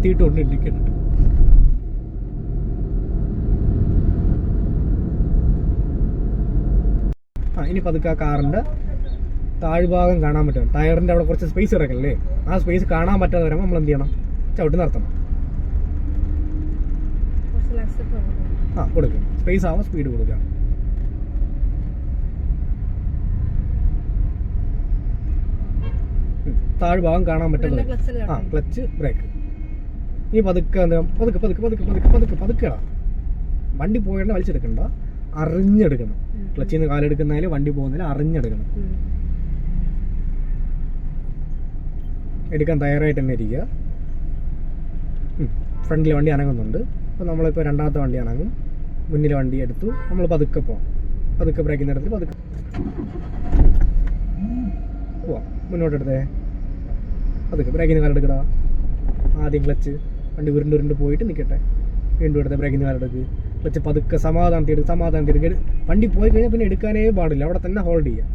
നിർത്തിയിട്ടുണ്ട് ഇൻഡിക്കേറ്റർ. ഇനി പതുക്കെ ആ കാറിന്റെ താഴ്ഭാഗം കാണാൻ പറ്റും. ടയറിന്റെ അവിടെ കുറച്ച് സ്പേസ് കിടക്കല്ലേ, ആ സ്പേസ് കാണാൻ പറ്റാതെ വരുമ്പോൾ നമ്മൾ എന്ത് ചെയ്യണം? ചവിട്ടി നിർത്തണം. കൊടുക്കുക. സ്പേസ് ആവാൻ സ്പീഡ് കൊടുക്കുക. താഴ്ഭാഗം കാണാൻ പറ്റുന്നത്. Clutch break. ഈ പതുക്കെ പതുക്കെ പതുക്കെ പതുക്കെ പതുക്കെ പതുക്കെ പതുക്കെടാ. വണ്ടി പോകേണ്ട വലിച്ചെടുക്കണ്ട, അറിഞ്ഞെടുക്കണം. ക്ലച്ചിൽ നിന്ന് കാലെടുക്കുന്നതിൽ വണ്ടി പോകുന്നതിൽ അറിഞ്ഞെടുക്കണം. എടുക്കാൻ തയ്യാറായിട്ട് തന്നെ ഇരിക്കുക. ഫ്രണ്ടിലെ വണ്ടി അനങ്ങുന്നുണ്ട്. അപ്പോൾ നമ്മളിപ്പോൾ രണ്ടാമത്തെ വണ്ടി അനങ്ങും. മുന്നിലെ വണ്ടി എടുത്തു. നമ്മൾ പതുക്കെ പോവാം. പതുക്കെ ബ്രേക്കിൻ്റെ അടുത്ത് പതുക്കെ പോവാം. മുന്നോട്ടെടുത്തേ. പതുക്കെ ബ്രേക്കിന് കാലെടുക്കടാ. ആദ്യം ക്ലച്ച്. വണ്ടി ഉരുണ്ട് പോയിട്ട് നിൽക്കട്ടെ. വീണ്ടും എടുത്ത് ബ്രേക്കിന് കാലെടുക്ക്. ക്ലച്ച് പതുക്കെ സമാധാനത്തിൽ എടുക്കുക. വണ്ടി പോയി കഴിഞ്ഞാൽ പിന്നെ എടുക്കാനേ പാടില്ല. അവിടെ തന്നെ ഹോൾഡ് ചെയ്യുക.